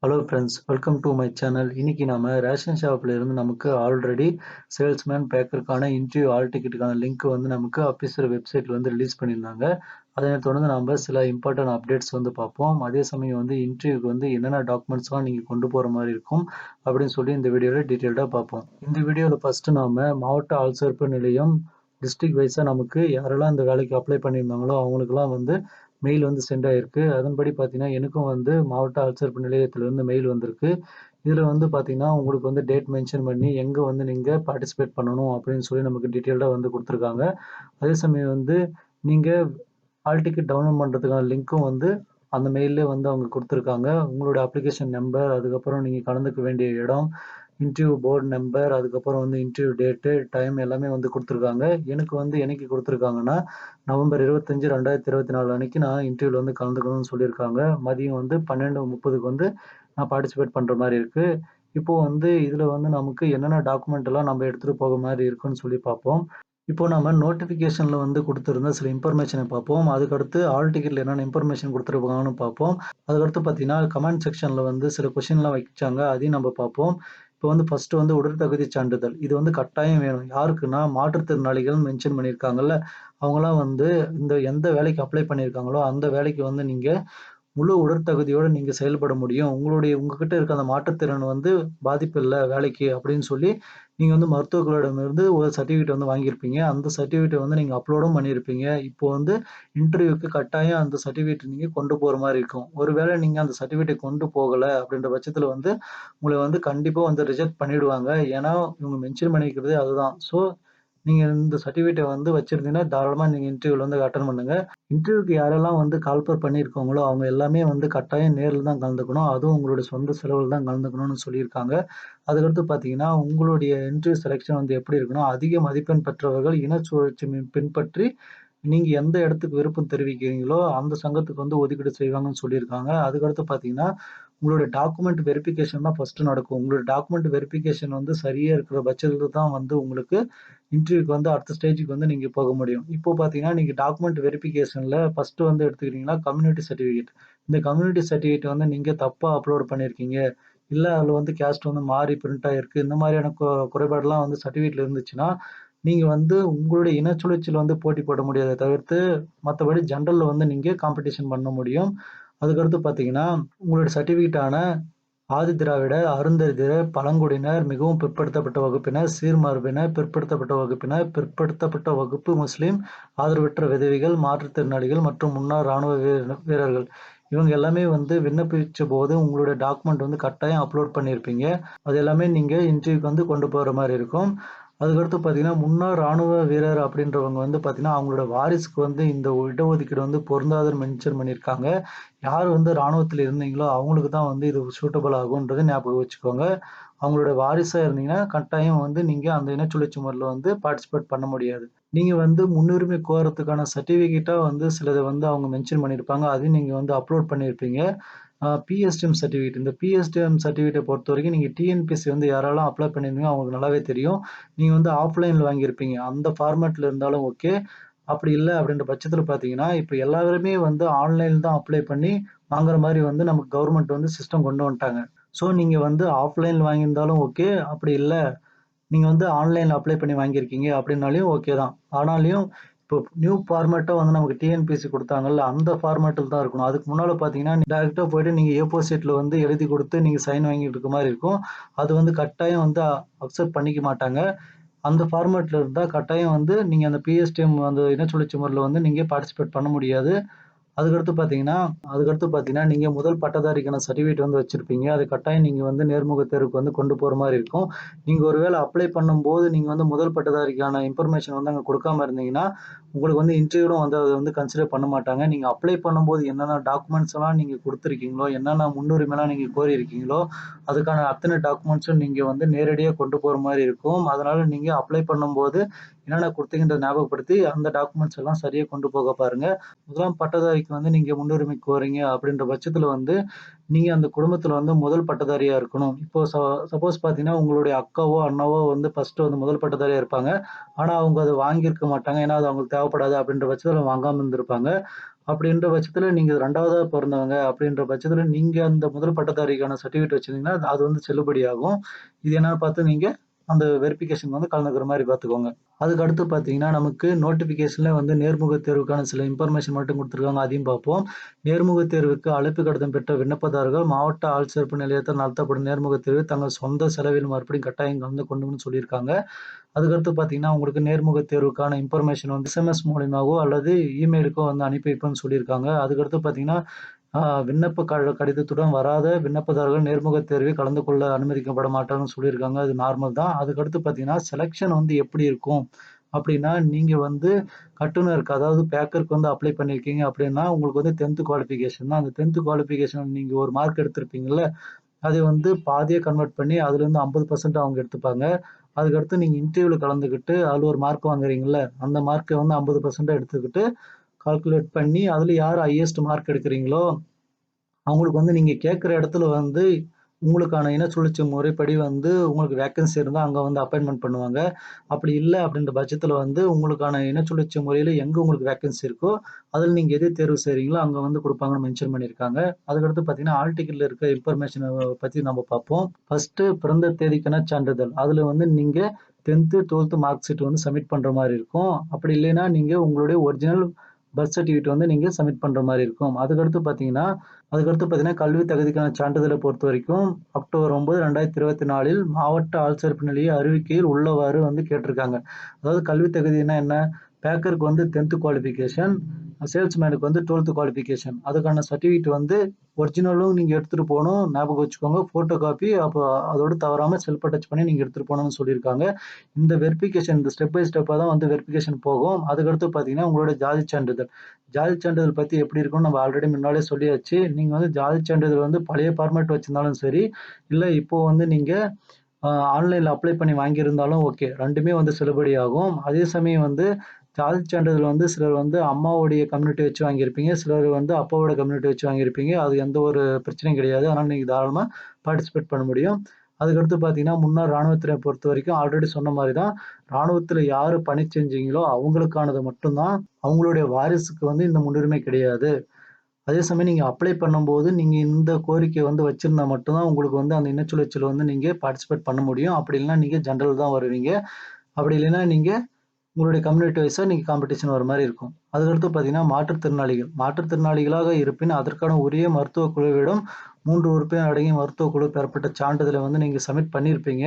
Hello friends, welcome to my channel. இன்னைக்கு நாம ration ஷாப்ல இருந்து நமக்கு ஆல்ரெடி சேல்ஸ்மேன் பேக்கருக்கான இன்டர்வியூ ஆல் டிக்கெட்டுக்கான லிங்க் வந்து நமக்கு அஃபிஷியல் வெப்சைட்ல வந்து ரிலீஸ் பண்ணியிருந்தாங்க. அதனைத் தொடர்ந்து நம்ம சில இம்பார்ட்டன்ட் அப்டேட்ஸ் வந்து பார்ப்போம். அதே சமயம் வந்து இன்டர்வியூக்கு வந்து என்னென்ன டாக்குமெண்ட்ஸ்லாம் நீங்க கொண்டு போற மாதிரி இருக்கும் அப்படின்னு சொல்லி இந்த வீடியோல டீட்டெயில்டா பார்ப்போம். இந்த வீடியோல ஃபர்ஸ்ட் நாம மாவட்ட ஆள்சேர்ப்பு நிலையம் டிஸ்ட்ரிக்ட் வைஸா நமக்கு யாரெல்லாம் இந்த வேலைக்கு அப்ளை பண்ணியிருந்தாங்களோ அவங்களுக்குலாம் வந்து மெயில் வந்து சென்ட் ஆயிருக்கு. அதன்படி பார்த்தீங்கன்னா, எனக்கும் வந்து மாவட்ட ஆட்சியர் நிலையத்திலிருந்து மெயில் வந்திருக்கு. இதுல வந்து பார்த்தீங்கன்னா, உங்களுக்கு வந்து டேட் மென்ஷன் பண்ணி, எங்க வந்து நீங்க பார்ட்டிசிபேட் பண்ணணும் அப்படின்னு சொல்லி நமக்கு டீட்டெயில்டா வந்து குடுத்துருக்காங்க. அதே சமயம் வந்து நீங்க ஹால் டிக்கெட் டவுன்லோட் பண்றதுக்கான லிங்க்கும் வந்து அந்த மெயில்லயே வந்து அவங்க குடுத்துருக்காங்க. உங்களுடைய அப்ளிகேஷன் நம்பர், அதுக்கப்புறம் நீங்க கலந்துக்க வேண்டிய இடம், இன்டர்வியூ போர்ட் நம்பர், அதுக்கப்புறம் வந்து இன்டர்வியூ டேட்டு, டைம் எல்லாமே வந்து குடுத்துருக்காங்க. எனக்கு வந்து என்னைக்கு குடுத்துருக்காங்கன்னா, நவம்பர் 25, 2024 அன்னைக்கு நான் இன்டர்வியூல வந்து கலந்துக்கணும்னு சொல்லியிருக்காங்க. மதியம் வந்து 12:30க்கு வந்து நான் பார்ட்டிசிபேட் பண்ற மாரி இருக்கு. இப்போ வந்து இதுல வந்து நமக்கு என்னென்ன டாக்குமெண்ட் எல்லாம் நம்ம எடுத்துட்டு போக மாரி இருக்குன்னு சொல்லி பார்ப்போம். இப்போ நம்ம நோட்டிஃபிகேஷன்ல வந்து குடுத்திருந்த சில இன்ஃபர்மேஷன பார்ப்போம். அதுக்கடுத்து ஆல் டிக்கெட்ல என்னென்ன இன்ஃபர்மேஷன் குடுத்துருக்காங்கன்னு பார்ப்போம். அதுக்கடுத்து பார்த்தீங்கன்னா, கமெண்ட் செக்ஷன்ல வந்து சில கொஸ்டின்லாம் வச்சாங்க. அதையும் நம்ம பார்ப்போம். இப்போ வந்து ஃபர்ஸ்ட் வந்து உடற்தகுதி சான்றிதழ். இது வந்து கட்டாயம் வேணும். யாருக்குன்னா, மாற்றுத்திறனாளிகள்னு மென்ஷன் பண்ணியிருக்காங்கல்ல. அவங்கலாம் வந்து இந்த எந்த வேலைக்கு அப்ளை பண்ணியிருக்காங்களோ, அந்த வேலைக்கு வந்து நீங்க முழு உடற்தகுதியோட நீங்க செயல்பட முடியும். உங்ககிட்ட இருக்க அந்த மாற்றுத்திறன் வந்து பாதிப்பு இல்ல வேலைக்கு அப்படின்னு சொல்லி, நீங்க வந்து மருத்துவர்களிடமிருந்து ஒரு சர்டிபிகேட் வந்து வாங்கியிருப்பீங்க. அந்த சர்டிபிகேட்ட வந்து நீங்க அப்லோடும் பண்ணியிருப்பீங்க. இப்போ வந்து இன்டர்வியூக்கு கட்டாயம் அந்த சர்டிபிகேட் நீங்க கொண்டு போற மாரி இருக்கும். ஒருவேளை நீங்க அந்த சர்டிபிகேட்ட கொண்டு போகல அப்படின்ற பட்சத்துல வந்து, உங்கள வந்து கண்டிப்பா வந்து ரிஜெக்ட் பண்ணிடுவாங்க. ஏன்னா, இவங்க மென்ஷன் பண்ணியிருக்கிறதே அதுதான். நீங்க இந்த சர்டிபிகேட்ட வந்து வச்சிருந்தீங்கன்னா, தாராளமா நீங்க இன்டர்வியூல வந்து அட்டெண்ட் பண்ணுங்க. இன்டர்வியூக்கு யாரெல்லாம் வந்து கால்ஃபர் பண்ணியிருக்காங்களோ, அவங்க எல்லாமே வந்து கட்டாயம் நேர்ல தான் கலந்துக்கணும். அதுவும் உங்களுடைய சொந்த செலவுல தான் கலந்துக்கணும்னு சொல்லியிருக்காங்க. அதுக்கடுத்து பார்த்தீங்கன்னா, உங்களுடைய இன்டர்வியூ செலக்ஷன் வந்து எப்படி இருக்குன்னா, அதிக மதிப்பெண் பெற்றவர்கள் இனச்சுழற்சி பின்பற்றி நீங்க எந்த இடத்துக்கு விருப்பம் தெரிவிக்கிறீங்களோ, அந்த சங்கத்துக்கு வந்து ஒதுக்கீடு செய்வாங்கன்னு சொல்லியிருக்காங்க. அதுக்கடுத்து பார்த்தீங்கன்னா, உங்களுடைய டாக்குமெண்ட் வெரிஃபிகேஷன் தான் ஃபர்ஸ்ட் நடக்கும். உங்களுடைய டாக்குமெண்ட் வெரிஃபிகேஷன் வந்து சரியா இருக்கிற பட்சத்தில தான் வந்து உங்களுக்கு இன்டர்வியூக்கு வந்து அடுத்த ஸ்டேஜ்க்கு வந்து நீங்க போக முடியும். இப்போ பார்த்தீங்கன்னா, நீங்க டாக்குமெண்ட் வெரிஃபிகேஷன்ல ஃபர்ஸ்ட் வந்து எடுத்துக்கிட்டீங்கன்னா, கம்யூனிட்டி சர்டிஃபிகேட். இந்த கம்யூனிட்டி சர்டிஃபிகேட் வந்து நீங்க தப்பா அப்லோட் பண்ணியிருக்கீங்க. இல்ல அதுல வந்து கேஸ்ட் வந்து மாறி பிரிண்ட் ஆயிருக்கு. இந்த மாதிரியான குறைபாடுலாம் வந்து சர்டிஃபிகேட்ல இருந்துச்சுன்னா, நீங்க வந்து உங்களுடைய இனச்சுழற்சியில வந்து போட்டி போட முடியாதே தவிர்த்து, மத்தபடி ஜெனரல்ல வந்து நீங்க காம்படிஷன் பண்ண முடியும். அதுக்கடுத்து பார்த்தீங்கன்னா, உங்களுடைய சர்டிஃபிகேட்டான ஆதி திராவிட, அருந்ததியர், பழங்குடியினர், மிகவும் பிற்படுத்தப்பட்ட வகுப்பினர், சீர்மரபினர், பிற்படுத்தப்பட்ட வகுப்பினர், பிற்படுத்தப்பட்ட வகுப்பு முஸ்லிம், ஆதரவற்ற விதவைகள், மாற்றுத்திறனாளிகள் மற்றும் முன்னாள் ராணுவ வீரர்கள். இவங்க எல்லாமே வந்து விண்ணப்பிச்சபோது உங்களுடைய டாக்குமெண்ட் வந்து கட்டாயம் அப்லோட் பண்ணியிருப்பீங்க. அது எல்லாமே நீங்க இன்டர்வியூக்கு வந்து கொண்டு போற மாரி இருக்கும். அதுக்கடுத்து பார்த்தீங்கன்னா, முன்னாள் ராணுவ வீரர் அப்படின்றவங்க வந்து பார்த்தீங்கன்னா, அவங்களோட வாரிசுக்கு வந்து இந்த இடஒதுக்கீடு வந்து பொருந்தாதுன்னு மென்ஷன் பண்ணியிருக்காங்க. யார் வந்து ராணுவத்தில இருந்தீங்களோ, அவங்களுக்கு தான் வந்து இது சூட்டபிள் ஆகும்ன்றத ஞாபகம் வச்சுக்கோங்க. அவங்களோட வாரிசா இருந்தீங்கன்னா, கட்டாயம் வந்து நீங்க அந்த இனச்சுழற்சி முறையில வந்து பார்ட்டிசிபேட் பண்ண முடியாது. நீங்க வந்து முன்னுரிமை கோரத்துக்கான சர்டிஃபிகேட்டா வந்து சிலத வந்து அவங்க மென்ஷன் பண்ணியிருப்பாங்க. அதையும் நீங்க வந்து அப்லோட் பண்ணியிருப்பீங்க. PSTM certificate. இந்த பிஎஸ்டிஎம் சர்டிஃபிகேட்ட பொறுத்தவரைக்கும் நீங்க டிஎன்பிஎஸ்சி வந்து யாரெல்லாம் அப்ளை பண்ணியிருந்தீங்களோ அவங்களுக்கு நல்லாவே தெரியும். நீங்க வந்து ஆஃப்லைன்ல வாங்கியிருப்பீங்க. அந்த ஃபார்மேட்ல இருந்தாலும் ஓகே. அப்படி இல்ல அப்படின்ற பட்சத்தில பார்த்தீங்கன்னா, இப்ப எல்லாருமே வந்து ஆன்லைன்ல தான் அப்ளை பண்ணி வாங்குற மாரி வந்து நமக்கு கவர்மெண்ட் வந்து சிஸ்டம் கொண்டு வந்துட்டாங்க. நீங்க வந்து ஆஃப்லைன்ல வாங்கியிருந்தாலும் ஓகே. அப்படி இல்ல நீங்க வந்து ஆன்லைன்ல அப்ளை பண்ணி வாங்கியிருக்கீங்க அப்படின்னாலயும் ஓகே தான். ஆனாலயும் இப்போ நியூ ஃபார்மேட்டா வந்து நமக்கு டிஎன்பிஎஸ்சி குடுத்தாங்கல்ல, அந்த ஃபார்மேட்ல தான் இருக்கணும். அதுக்கு முன்னால பார்த்தீங்கன்னா, டைரக்ட்டா போயிட்டு நீங்க ஏ4 ஷீட்ல வந்து எழுதி குடுத்து நீங்க சைன் வாங்கிட்டு இருக்க மாரி இருக்கும். அது வந்து கட்டாயம் வந்து அக்செப்ட் பண்ணிக்க மாட்டாங்க. அந்த ஃபார்மேட்ல இருந்தா கட்டாயம் வந்து நீங்க அந்த பிஎஸ்டிஎம் அந்த இனச்சுழற்சி முறையில வந்து நீங்க பார்ட்டிசிபேட் பண்ண முடியாது. அதுக்கடுத்து பார்த்தீங்கன்னா, நீங்க முதல் பட்டதாரிக்கான சர்டிஃபிகேட் வந்து வச்சிருப்பீங்க. அது கட்டாயம் நீங்க வந்து நேர்முகத் தேர்வுக்கு வந்து கொண்டு போற மாரி இருக்கும். நீங்க ஒரு வேள அப்ளை பண்ணும்போது, நீங்க வந்து முதல் பட்டதாரிக்கான இன்ஃபர்மேஷன் வந்து அங்க குடுக்காம இருந்தீங்கன்னா, உங்களுக்கு வந்து இன்டர்வியூலும் வந்து அத வந்து கன்சிடர் பண்ண மாட்டாங்க. நீங்க அப்ளை பண்ணும்போது என்னென்ன டாக்குமெண்ட்ஸ் எல்லாம் நீங்க குடுத்திருக்கீங்களோ, என்னென்ன முன்னுரிமைலாம் நீங்க கோரியிருக்கீங்களோ, அதுக்கான அத்தனை டாக்குமெண்ட்ஸும் நீங்க வந்து நேரடியா கொண்டு போற மாரி இருக்கும். அதனால நீங்க அப்ளை பண்ணும்போது என்னென்ன குடுத்தீங்கன்றத ஞாபகப்படுத்தி, அந்த டாக்குமெண்ட்ஸ் எல்லாம் சரியா கொண்டு போக பாருங்க. முதலாம் பட்டதாரிக்கு வந்து நீங்க முன்னுரிமை கோரீங்க அப்படின்ற பட்சத்துல வந்து, நீங்க அந்த குடும்பத்துல வந்து முதல் பட்டதாரியா இருக்கணும். இப்போ சப்போஸ் பார்த்தீங்கன்னா, உங்களுடைய அக்காவோ, அண்ணாவோ வந்து ஃபர்ஸ்ட்டு வந்து முதல் பட்டதாரியா இருப்பாங்க. ஆனா, அவங்க அத வாங்கியிருக்க மாட்டாங்க. ஏன்னா, அது அவங்களுக்கு தேவைப்படாது அப்படின்ற பட்சத்துல வாங்காம இருந்திருப்பாங்க. அப்படின்ற பட்சத்தில நீங்க 2வதா பொறந்தவங்க அப்படின்ற பட்சத்தில நீங்க அந்த முதல் பட்டதாரிக்கான சர்டிஃபிகேட் வச்சிருந்தீங்கன்னா, அது வந்து செல்லுபடியாகும். இது என்னன்னு பார்த்து நீங்க அந்த வெரிஃபிகேஷன் வந்து கலந்துக்கிற மாரி பார்த்துக்கோங்க. அதுக்கு அடுத்து பார்த்தீங்கன்னா, நமக்கு நோட்டிஃபிகேஷன்ல வந்து நேர்முகத் தேர்வுக்கான சில இன்ஃபர்மேஷன் மட்டும் குடுத்துருக்காங்க. அதையும் பார்ப்போம். நேர்முகத் தேர்வுக்கு அழைப்பு கடிதம் பெற்ற விண்ணப்பதாரர்கள் மாவட்ட ஆட்சியர் நிலையத்தால் நடத்தப்படும் நேர்முகத் தேர்வில் தங்கள் சொந்த செலவில் மறுபடியும் கட்டாயம் கலந்து கொள்ளணும்னு சொல்லியிருக்காங்க. அதுக்கடுத்து பார்த்தீங்கன்னா, உங்களுக்கு நேர்முகத் தேர்வுக்கான இன்ஃபர்மேஷன் வந்து எஸ்எம்எஸ் மூலியமாவோ அல்லது இமெயிலுக்கோ வந்து அனுப்பி வைப்போம்னு சொல்லியிருக்காங்க. அதுக்கடுத்து பார்த்தீங்கன்னா, விண்ணப்ப கடிதத்துடன் வராத விண்ணப்பதாரர்கள் நேர்முகத் தேர்வில் கலந்து கொள்ள அனுமதிக்கப்பட மாட்டாங்கன்னு சொல்லியிருக்காங்க. அது நார்மல் தான். அதுக்கடுத்து பார்த்தீங்கன்னா, செலக்ஷன் வந்து எப்படி இருக்கும் அப்படின்னா, நீங்க வந்து கட்டுனருக்கு அதாவது பேக்கருக்கு வந்து அப்ளை பண்ணியிருக்கீங்க அப்படின்னா, உங்களுக்கு வந்து 10த் குவாலிஃபிகேஷன் தான். அந்த 10த் குவாலிஃபிகேஷன் நீங்க ஒரு மார்க் எடுத்திருப்பீங்கல்ல, அதை வந்து பாதியா கன்வெர்ட் பண்ணி அதுலேருந்து 50% அவங்க எடுத்துப்பாங்க. அதுக்கடுத்து நீங்க இன்டர்வியூல கலந்துக்கிட்டு, அதுல ஒரு மார்க் வாங்குறீங்கல்ல, அந்த மார்க்க வந்து 50% எடுத்துக்கிட்டு, கால்குலேட் பண்ணி, அதுல யார் ஹையஸ்ட் மார்க் எடுக்கிறீங்களோ, அவங்களுக்கு வந்து நீங்க கேட்கிற இடத்துல வந்து உங்களுக்கான இனச்சுழற்சி முறைப்படி வந்து உங்களுக்கு வேக்கன்சி இருந்தா அங்க வந்து அப்பாயின்ட்மென்ட் பண்ணுவாங்க. அப்படி இல்ல அப்படின்ற பட்சத்துல வந்து உங்களுக்கான இனச்சுழற்சி முறையில எங்க உங்களுக்கு வேக்கன்சி இருக்கோ, அதுல நீங்க எது தேர்வு செய்றீங்களோ அங்க வந்து குடுப்பாங்கன்னு மென்ஷன் பண்ணியிருக்காங்க. அதுக்கடுத்து பார்த்தீங்கன்னா, ஹால் டிக்கெட்ல இருக்க இன்ஃபர்மேஷன பத்தி நம்ம பார்ப்போம். ஃபர்ஸ்ட்டு பிறந்த தேதிக்கான சான்றிதழ். அதுல வந்து நீங்க 10த், 12த் மார்க் ஷீட் வந்து சப்மிட் பண்ற மாரி இருக்கும். அப்படி இல்லைன்னா, நீங்க உங்களுடைய ஒரிஜினல் பர்த் சர்டிஃபிகேட் வந்து நீங்க சப்மிட் பண்ற மாரி இருக்கும். அதுக்கடுத்து பார்த்தீங்கன்னா, கல்வி தகுதிக்கான சான்றிதழ பொறுத்தவரைக்கும் அக்டோபர் 9, 2024 மாவட்ட ஆட்சியர் நிலைய அறிவிக்கையில் உள்ளவாறு வந்து கேட்டிருக்காங்க. அதாவது கல்வி தகுதின்னா என்ன? பேக்கருக்கு வந்து 10த் குவாலிஃபிகேஷன், சேல்ஸ்மேனுக்கு வந்து 12த் குவாலிஃபிகேஷன். அதுக்கான சர்டிஃபிகேட் வந்து ஒரிஜினலும் நீங்க எடுத்துட்டு போணும். ஞாபகம் வச்சுக்கோங்க. ஃபோட்டோ காப்பி அப்போ அதோட தவறாம செல்ஃப் அட்டச் பண்ணி நீங்க எடுத்துட்டு போணும்னு சொல்லியிருக்காங்க. இந்த வெரிஃபிகேஷன் இந்த ஸ்டெப் பை ஸ்டெப்பா தான் வந்து வெரிஃபிகேஷன் போகும். அதுக்கடுத்து பார்த்தீங்கன்னா, உங்களோட ஜாதி சான்றிதழ். ஜாதி சான்றிதழ் பத்தி எப்படி இருக்கும்னு நம்ம ஆல்ரெடி முன்னாடியே சொல்லியாச்சு. நீங்க வந்து ஜாதி சான்றிதழ் வந்து பழைய ஃபார்மேட் வச்சிருந்தாலும் சரி, இல்ல இப்போ வந்து நீங்க ஆன்லைன்ல அப்ளை பண்ணி வாங்கியிருந்தாலும் ஓகே. 2மே வந்து செல்லுபடியாகும். அதே சமயம் வந்து ஜாதி சான்றிதழ் வந்து சிலர் வந்து அம்மாவுடைய கம்யூனிட்டி வச்சு வாங்கியிருப்பீங்க. சிலர் வந்து அப்பாவோட கம்யூனிட்டி வச்சு வாங்கியிருப்பீங்க. அது எந்த ஒரு பிரச்சனையும் கிடையாது. அதனால நீங்க தாராளமா பார்ட்டிசிபேட் பண்ண முடியும். அதுக்கடுத்து பார்த்தீங்கன்னா, முன்னாள் ராணுவத்தினரை பொறுத்தவரைக்கும் ஆல்ரெடி சொன்ன மாரி தான். ராணுவத்தில யாரு பணி செஞ்சீங்களோ அவங்களுக்கானது மட்டும் தான். அவங்களுடைய வாரிசுக்கு வந்து இந்த முன்னுரிமை கிடையாது. அதே சமயம் நீங்க அப்ளை பண்ணும்போது, நீங்க இந்த கோரிக்கைய வந்து வச்சிருந்தா மட்டும் தான் உங்களுக்கு வந்து அந்த இனச்சுழற்சியில வந்து நீங்க பார்ட்டிசிபேட் பண்ண முடியும். அப்படி இல்லன்னா நீங்க ஜெனரல் தான் வருவீங்க. அப்படி இல்லைன்னா நீங்க உங்களுடைய கம்யூனிட்டி வைஸா நீங்க காம்படிஷன் வர மாரி இருக்கும். அதுக்கடுத்து பார்த்தீங்கன்னா, மாற்றுத்திறனாளிகள். மாற்றுத்திறனாளிகளாக இருப்பின், அதற்கான உரிய மருத்துவக் குழுவிடம் 3 உறுப்பினர் அடங்கிய மருத்துவக் குழு பெறப்பட்ட சான்றிதழ வந்து நீங்க சப்மிட் பண்ணியிருப்பீங்க.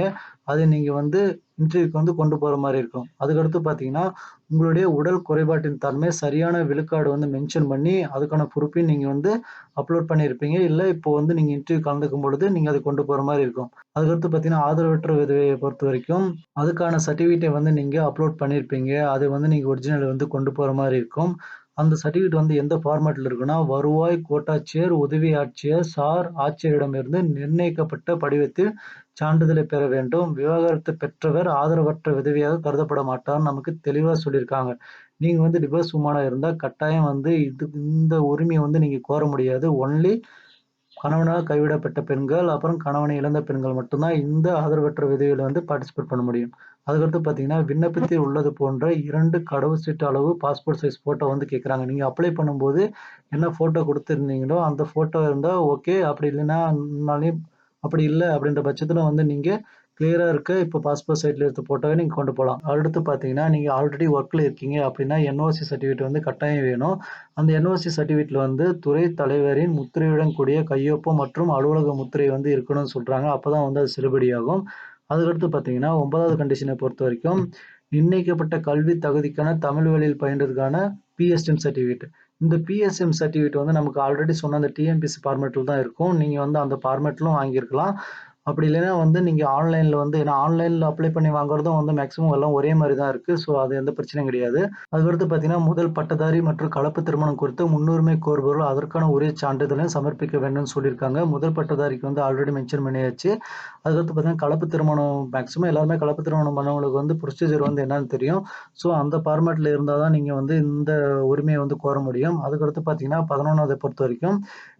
அதை நீங்க வந்து இன்டர்வியூக்கு வந்து கொண்டு போற மாரி இருக்கும். அதுக்கடுத்து பார்த்தீங்கன்னா, உங்களுடைய உடல் குறைபாட்டின் தன்மை சரியான விழுக்காடு வந்து மென்ஷன் பண்ணி, அதுக்கான ப்ரூஃபையும் நீங்க வந்து அப்லோட் பண்ணியிருப்பீங்க. இல்ல இப்போ வந்து நீங்க இன்டர்வியூ கலந்துக்கும் பொழுது, நீங்க அத கொண்டு போற மாரி இருக்கும். அதுக்கடுத்து பார்த்தீங்கன்னா, ஆதரவற்ற விதவைய பொறுத்தவரைக்கும் அதுக்கான சர்டிஃபிகேட்ட வந்து நீங்க அப்லோட் பண்ணியிருப்பீங்க. அது வந்து நீங்க ஒரிஜினல் வந்து கொண்டு போற மாரி இருக்கும். அந்த சர்டிஃபிகேட் வந்து எந்த ஃபார்மேட்ல இருக்குன்னா, வருவாய் கோட்டாட்சியர், உதவி ஆட்சியர், சார் ஆட்சியரிடமிருந்து நிர்ணயிக்கப்பட்ட படிவத்தில் சான்றிதழை பெற வேண்டும். விவாகரத்து பெற்றவர் ஆதரவற்ற விதவையாக கருதப்பட மாட்டார்ன்னு நமக்கு தெளிவா சொல்லியிருக்காங்க. நீங்க வந்து டிவோர்ஸ் வுமனா இருந்தா கட்டாயம் வந்து இந்த உரிமைய வந்து நீங்க கோர முடியாது. ஒன்லி கணவனால் கைவிடப்பட்ட பெண்கள், அப்புறம் கணவனை இழந்த பெண்கள் மட்டும் தான் இந்த ஆதரவற்ற விதவையில வந்து பார்ட்டிசிபேட் பண்ண முடியும். அதுக்கடுத்து பார்த்தீங்கன்னா, விண்ணப்பத்தில் உள்ளது போன்ற 2 கடவுச்சீட்டு அளவு பாஸ்போர்ட் சைஸ் ஃபோட்டோ வந்து கேட்குறாங்க. நீங்க அப்ளை பண்ணும்போது என்ன ஃபோட்டோ குடுத்திருந்தீங்களோ, அந்த ஃபோட்டோ இருந்தா ஓகே. அப்படி இல்ல அப்படின்ற பட்சத்தில வந்து நீங்க கிளியரா இருக்க இப்போ பாஸ்போர்ட் சைஸ்ல எடுத்த ஃபோட்டோவ நீங்க கொண்டு போலாம். அடுத்து பார்த்தீங்கன்னா, நீங்க ஆல்ரெடி ஒர்க்ல இருக்கீங்க அப்படின்னா, என்ஓசி சர்டிஃபிகேட் வந்து கட்டாயம் வேணும். அந்த என்ஓசி சர்டிஃபிகேட்ல வந்து துறை தலைவரின் முத்திரையுடன் கூடிய கையொப்பம் மற்றும் அலுவலக முத்திரை வந்து இருக்கணும்னு சொல்றாங்க. அப்பதான் வந்து அது செல்லுபடியாகும். அதுக்கடுத்து பார்த்தீங்கன்னா, 9வது கண்டிஷன பொறுத்தவரைக்கும், நிர்ணயிக்கப்பட்ட கல்வி தகுதிக்கான தமிழ் வழியில் பயின்றதுக்கான பிஎஸ்டிஎம் சர்டிஃபிகேட். இந்த பிஎஸ்டிஎம் சர்டிஃபிகேட் வந்து நமக்கு ஆல்ரெடி சொன்ன அந்த டிஎன்பிஎஸ்சி ஃபார்மேட்ல தான் இருக்கும். நீங்க வந்து அந்த ஃபார்மேட்லும் வாங்கியிருக்கலாம். அப்படி இல்லைன்னா வந்து நீங்க ஆன்லைன்ல வந்து ஏன்னா ஆன்லைன்ல அப்ளை பண்ணி வாங்குறதும் வந்து மேக்ஸிமம் எல்லாம் ஒரே மாரி தான் இருக்கு. ஸோ அது எந்த பிரச்சனையும் கிடையாது. அதுக்கடுத்து பார்த்தீங்கன்னா, முதல் பட்டதாரி மற்றும் கலப்பு திருமணம் குறித்து முன்னுரிமை கோருபவர்கள் அதற்கான உரிய சான்றிதழையும் சமர்ப்பிக்க வேண்டும்னு சொல்லியிருக்காங்க. முதல் பட்டதாரிக்கு வந்து ஆல்ரெடி மென்ஷன் பண்ணியாச்சு. அதுக்கடுத்து பார்த்தீங்கன்னா, கலப்பு திருமணம் மேக்ஸிமம் எல்லாருமே கலப்பு திருமணம் பண்ணவங்களுக்கு வந்து ப்ரொசீஜர் வந்து என்னன்னு தெரியும். ஸோ அந்த ஃபார்மேட்ல இருந்தா தான் நீங்க வந்து இந்த உரிமைய வந்து கோர முடியும். அதுக்கடுத்து பார்த்தீங்கன்னா, 11வத பொறுத்தவரைக்கும்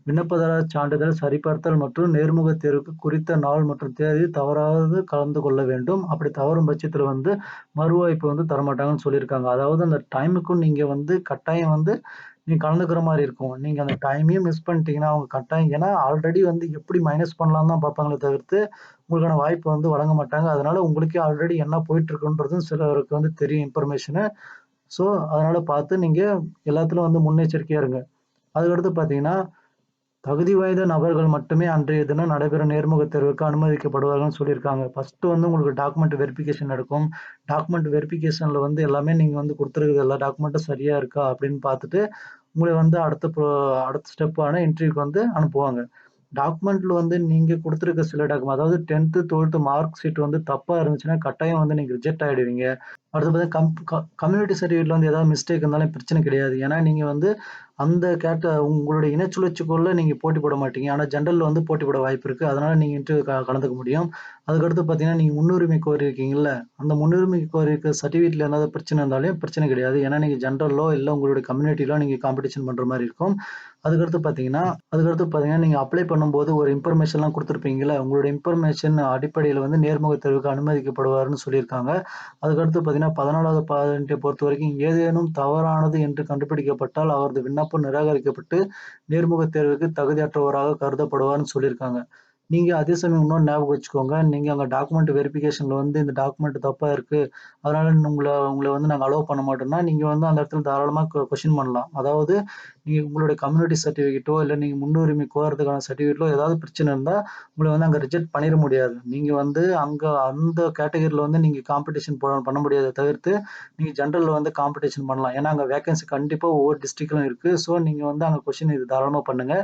விண்ணப்பதாரர் சான்றிதழ் சரிபார்த்தல் மற்றும் நேர்முகத் தேர்வுக்கு குறித்த நாள் மற்றும் தேதி தவறாது கலந்து கொள்ள வேண்டும். அப்படி தவறும் பட்சத்தில வந்து மறுவாய்ப்பு வந்து தரமாட்டாங்கன்னு சொல்லியிருக்காங்க. அதாவது அந்த டைமுக்கும் நீங்க வந்து கட்டாயம் வந்து நீங்க கலந்துக்கிற மாரி இருக்கும். நீங்க அந்த டைமையும் மிஸ் பண்ணிட்டீங்கன்னா, அவங்க கட்டாயம் ஏன்னா ஆல்ரெடி வந்து எப்படி மைனஸ் பண்ணலாம்னு தான் பார்ப்பாங்களே தவிர்த்து, உங்களுக்கான வாய்ப்பு வந்து வழங்க மாட்டாங்க. அதனால உங்களுக்கே ஆல்ரெடி என்ன போயிட்டு இருக்குன்றதும் சிலருக்கு வந்து தெரியும் இன்ஃபர்மேஷனு. ஸோ, அதனால பார்த்து நீங்க எல்லாத்துலயும் வந்து முன்னெச்சரிக்கையா இருங்க. அதுக்கடுத்து பார்த்தீங்கன்னா, தகுதி வாய்ந்த நபர்கள் மட்டுமே அன்றைய தினம் நடைபெறும் நேர்முகத் தேர்வுக்கு அனுமதிக்கப்படுவார்கள்ன்னு சொல்லியிருக்காங்க. ஃபர்ஸ்ட்டு வந்து உங்களுக்கு டாக்குமெண்ட் வெரிஃபிகேஷன் நடக்கும். டாக்குமெண்ட் வெரிஃபிகேஷன்ல வந்து எல்லாமே நீங்க வந்து குடுத்துருக்குற எல்லா டாக்குமெண்ட்டும் சரியா இருக்கா அப்படின்னு பார்த்துட்டு, உங்கள வந்து அடுத்த ஸ்டெப்பான இன்டர்வியூக்கு வந்து அனுப்புவாங்க. டாக்குமெண்ட்ல வந்து நீங்க குடுத்துருக்க சில அதாவது 10த், 12த் மார்க் ஷீட் வந்து தப்பா இருந்துச்சுன்னா, கட்டாயம் வந்து நீங்க ரிஜெக்ட் ஆயிடுவீங்க. அடுத்து பார்த்தீங்கன்னா, கம்யூனிட்டி சர்டிஃபிகேட்ல வந்து ஏதாவது மிஸ்டேக் இருந்தாலும் பிரச்சனை கிடையாது. ஏன்னா, நீங்க வந்து அந்த உங்களுடைய இனச்சுழற்சிக்குள்ள நீங்க போட்டி போட மாட்டீங்க. ஆனா, ஜெனரல்ல வந்து போட்டி போட வாய்ப்பு இருக்கு. அதனால நீங்க இன்டர்வியூ கலந்துக்க முடியும். அதுக்கடுத்து பார்த்தீங்கன்னா, நீங்க முன்னுரிமை கோரியிருக்கீங்கல்ல, அந்த முன்னுரிமை கோரியிருக்க சர்டிஃபிகேட்ல ஏதாவது பிரச்சனை இருந்தாலும் பிரச்சனை கிடையாது. ஏன்னா, நீங்க ஜெனரலோ இல்ல உங்களுடைய கம்யூனிட்டிலோ நீங்க காம்படிஷன் பண்ற மாரி இருக்கும். அதுக்கடுத்து பார்த்தீங்கன்னா நீங்க அப்ளை பண்ணும்போது ஒரு இன்ஃபர்மேஷன்லாம் குடுத்துருப்பீங்கல்ல, உங்களுடைய இன்ஃபர்மேஷன் அடிப்படையில வந்து நேர்முகத் தேர்வுக்கு அனுமதிக்கப்படுவார்ன்னு சொல்லியிருக்காங்க. அதுக்கடுத்து பார்த்தீங்கன்னா, 14வது பாயிண்ட்ட பொறுத்தவரைக்கும் ஏதேனும் தவறானது என்று கண்டுபிடிக்கப்பட்டால், அவரது விண்ணப்பம் நிராகரிக்கப்பட்டு நேர்முகத் தேர்வுக்கு தகுதியற்றவராக கருதப்படுவார்ன்னு சொல்லியிருக்காங்க. நீங்க அதே சமயம் இன்னொன்னு ஞாபகம் வச்சுக்கோங்க. நீங்க அங்க டாக்குமெண்ட் வெரிஃபிகேஷன்ல வந்து இந்த டாக்குமெண்ட் தப்பா இருக்கு. அதனால உங்கள உங்கள வந்து நாங்க அலோவ் பண்ண மாட்டோம்னா, நீங்க வந்து அந்த இடத்துல தாராளமா கொஸ்டின் பண்ணலாம். அதாவது நீங்க உங்களுடைய கம்யூனிட்டி சர்டிஃபிகேட்டோ, இல்ல நீங்க முன்னுரிமை கோரதுக்கான சர்டிஃபிகேட்ல ஏதாவது பிரச்சனை இருந்தா, உங்கள வந்து அங்க ரிஜெக்ட் பண்ணிற முடியாது. நீங்க வந்து அங்க அந்த கேட்டகரில வந்து நீங்க காம்படிஷன் பண்ண முடியாதே தவிர்த்து, நீங்க ஜெனரல்ல வந்து காம்படிஷன் பண்ணலாம். ஏன்னா, அங்க வேக்கன்சி கண்டிப்பா ஒவ்வொரு டிஸ்ட்ரிக்ட்லும் இருக்கு. ஸோ, நீங்க வந்து அங்க கொஸ்டின் இது தாராளமா பண்ணுங்க.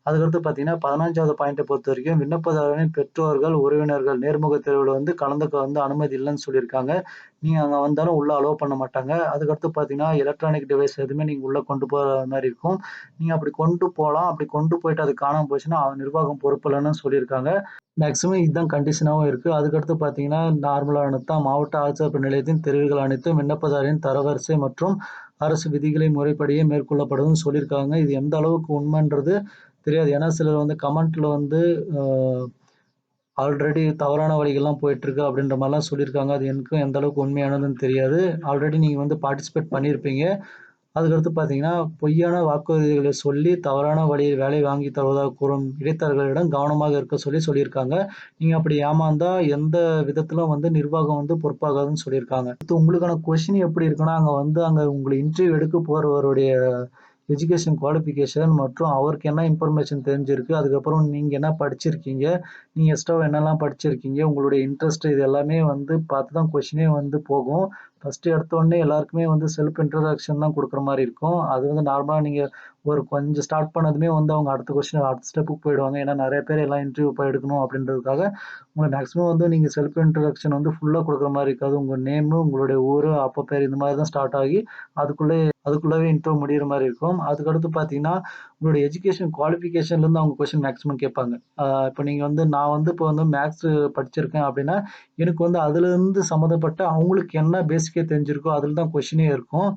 அதுக்கடுத்து பார்த்தீங்கன்னா, 15வது பாயிண்ட்ட பொறுத்தவரைக்கும் விண்ணப்பதாரரின் பெற்றோர்கள், உறவினர்கள் நேர்முகத் தேர்வுல வந்து கலந்துக்க வந்து அனுமதி இல்லன்னு சொல்லியிருக்காங்க. நீங்க அங்க வந்தாலும் உள்ள அலோவ் பண்ண மாட்டாங்க. அதுக்கடுத்து பார்த்தீங்கன்னா, எலக்ட்ரானிக் டிவைஸ் எதுவுமே நீங்க உள்ள கொண்டு போற மாரி இருக்கும். நீங்க அப்படி கொண்டு போலாம். அப்படி கொண்டு போயிட்டு அது காணாம போச்சுன்னா, நிர்வாகம் பொறுப்பில்லன்னு சொல்லியிருக்காங்க. மேக்ஸிமம் இதுதான் கண்டிஷனாவும் இருக்கு. அதுக்கடுத்து பார்த்தீங்கன்னா, நார்மலானது தான். மாவட்ட ஆட்சியர் நிலையத்தின் தெரிவுகள் அனைத்தும் விண்ணப்பதாரரின் தரவரிசை மற்றும் அரசு விதிகளின் முறைப்படியே மேற்கொள்ளப்படும்னு சொல்லியிருக்காங்க. இது எந்த அளவுக்கு உண்மைன்றது தெரியாது. ஏன்னா சிலர் வந்து கமெண்ட்ல வந்து அ ஆல்ரெடி தவறான வழிகள்லாம் போயிட்டுருக்கு அப்படின்ற மாரிலாம் சொல்லியிருக்காங்க. அது எனக்கும் எந்த அளவுக்கு உண்மையானதுன்னு தெரியாது. ஆல்ரெடி நீங்க வந்து பார்ட்டிசிபேட் பண்ணியிருப்பீங்க. அதுக்கடுத்து பார்த்தீங்கன்னா, பொய்யான வாக்குறுதிகளை சொல்லி தவறான வழியில் வேலை வாங்கி தருவதாக கூறும் இடைத்தரகர்களிடம் கவனமாக இருக்க சொல்லியிருக்காங்க. நீங்க அப்படி ஏமாந்தா எந்த விதத்திலும் வந்து நிர்வாகம் வந்து பொறுப்பாகாதுன்னு சொல்லியிருக்காங்க. அடுத்து உங்களுக்கான கொஸ்டின் எப்படி இருக்குன்னா, அங்க உங்கள இன்டர்வியூ எடுக்க போறவருடைய எஜுகேஷன் குவாலிஃபிகேஷன் மற்றும் அவருக்கு என்ன இன்ஃபர்மேஷன் தெரிஞ்சிருக்கு, அதுக்கப்புறம் நீங்க என்ன படிச்சிருக்கீங்க, நீங்க எக்ஸ்ட்ராவா என்னலாம் படிச்சிருக்கீங்க, உங்களுடைய இன்ட்ரெஸ்ட் இது எல்லாமே வந்து பார்த்து தான் கொஸ்டினே வந்து போகும். ஃபர்ஸ்ட்டு எடுத்தோனே எல்லாருக்குமே வந்து செல்ஃப் இன்ட்ரோடக்ஷன் தான் குடுக்குற மாரி இருக்கும். அது வந்து நார்மலா நீங்க ஒரு கொஞ்சம் ஸ்டார்ட் பண்ணதுமே வந்து அவங்க அடுத்த ஸ்டெப்புக்கு போயிடுவாங்க. ஏன்னா நெறைய பேர் எல்லாம் இன்டர்வியூ போய் எடுக்கணும் அப்படின்றதுக்காக, உங்கள மேக்ஸிமம் வந்து நீங்க செல்ஃப் இன்ட்ரோடக்ஷன் வந்து ஃபுல்லா குடுக்குற மாரி இருக்காது. உங்க நேமு, உங்களுடைய ஊரு, அப்பா பேரு இந்த மாரி தான் ஸ்டார்ட் ஆகி, அதுக்குள்ளவே இன்ட்ரோ முடியிற மாரி இருக்கும். அதுக்கடுத்து பார்த்தீங்கன்னா, உங்களுடைய எஜுகேஷன் குவாலிஃபிகேஷன்லேருந்து அவங்க கொஸ்டின் மேக்ஸிமம் கேட்பாங்க. இப்ப நீங்க வந்து நான் வந்து இப்போ வந்து மேத்ஸ் படிச்சிருக்கேன் அப்படின்னா, எனக்கு வந்து அதுலருந்து சம்மந்தப்பட்ட அவங்களுக்கு என்ன பேசிக்கா தெரிஞ்சிருக்கோ, அதில தான் கொஸ்டினே இருக்கும்.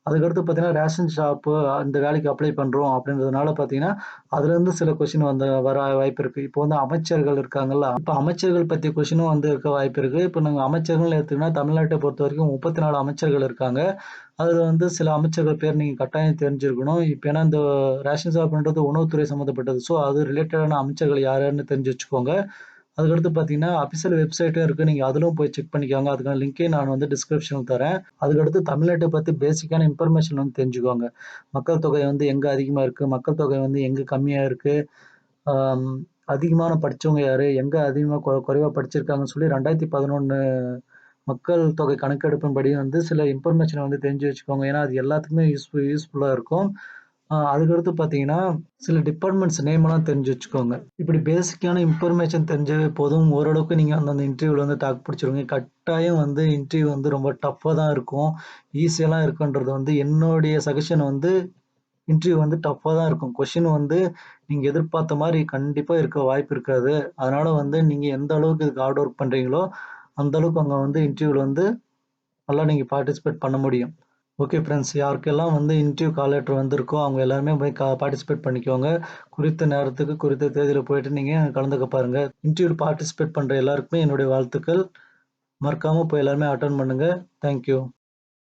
அதுக்கடுத்து பார்த்தீங்கன்னா, ரேஷன் ஷாப்பு அந்த வேலைக்கு அப்ளை பண்றோம் அப்படின்றதுனால பார்த்தீங்கன்னா, அதுலருந்து சில கொஸ்டின் வர வாய்ப்பு இருக்கு. இப்போ வந்து அமைச்சர்கள் இருக்காங்கல்ல, இப்ப அமைச்சர்கள் பத்திய கொஸ்டினும் வந்து இருக்க வாய்ப்பு இருக்கு. இப்ப நாங்க அமைச்சர்கள்னு எடுத்தீங்கன்னா, தமிழ்நாட்ட பொறுத்தவரைக்கும் 34 அமைச்சர்கள் இருக்காங்க. அதுல வந்து சில அமைச்சர்கள் பேர் நீங்க கட்டாயம் தெரிஞ்சிருக்கணும். இப்ப ஏன்னா இந்த ரேஷன் ஷாப்ன்றது உணவுத்துறை சம்மந்தப்பட்டது. ஸோ, அது ரிலேட்டடான அமைச்சர்கள் யார் யாருன்னு தெரிஞ்சு வச்சுக்கோங்க. அதுக்கடுத்து பார்த்தீங்கன்னா, அஃபிஷியல் வெப்சைட்டும் இருக்கு. நீங்க அதிலும் போய் செக் பண்ணிக்கோங்க. அதுக்கான லிங்க்கையும் நான் வந்து டிஸ்கிரிப்ஷன்ல தரேன். அதுக்கடுத்து தமிழ்நாட்ட பத்தி பேசிக்கான இன்ஃபர்மேஷன் வந்து தெரிஞ்சுக்கோங்க. மக்கள் தொகை வந்து எங்க அதிகமா இருக்கு? மக்கள் தொகை வந்து எங்க கம்மியா இருக்கு? ஆம் அதிகமான படிச்சவங்க யாரு? எங்க அதிகமா குறைவா படிச்சிருக்காங்கன்னு சொல்லி 2011 மக்கள் தொகை கணக்கெடுப்பின்படி வந்து சில இன்ஃபர்மேஷன வந்து தெரிஞ்சு வச்சுக்கோங்க. ஏன்னா, அது எல்லாத்துக்குமே யூஸ்ஃபுல்லா இருக்கும். அதுக்கடுத்து பார்த்தீங்கன்னா, சில டிபார்ட்மெண்ட்ஸ் நேம்லாம் தெரிஞ்சு வச்சுக்கோங்க. இப்படி பேசிக்கான இன்ஃபர்மேஷன் தெரிஞ்சாவே போதும். ஓரளவுக்கு நீங்க அந்தந்த இன்டர்வியூல வந்து தாக்கு பிடிச்சுருவீங்க. கட்டாயம் வந்து இன்டர்வியூ வந்து ரொம்ப டஃப்பா தான் இருக்கும். ஈஸியாலாம் இருக்குன்றது வந்து என்னுடைய சஜஷன் வந்து இன்டர்வியூ வந்து டஃப்பா தான் இருக்கும். கொஸ்டின் வந்து நீங்க எதிர்பார்த்த மாரி கண்டிப்பா இருக்க வாய்ப்பு இருக்காது. அதனால வந்து நீங்க எந்த அளவுக்கு இதுக்கு ஹார்ட் ஒர்க் பண்றீங்களோ, அந்த அளவுக்கு அங்க வந்து இன்டர்வியூல வந்து நல்லா நீங்க பார்ட்டிசிபேட் பண்ண முடியும். Okay friends. யாருக்கெல்லாம் வந்து இன்டர்வியூ கால் லெட்டர் வந்திருக்கோ, அவங்க எல்லாருமே போய் பார்ட்டிசிபேட் பண்ணிக்கோங்க. குறித்த நேரத்துக்கு, குறித்த தேதியில போயிட்டு நீங்க கலந்துக்க பாருங்க. இன்டர்வியூல பார்ட்டிசிபேட் பண்ற எல்லாருக்குமே என்னுடைய வாழ்த்துக்கள். மறக்காம போய் எல்லாருமே அட்டெண்ட் பண்ணுங்க. Thank you.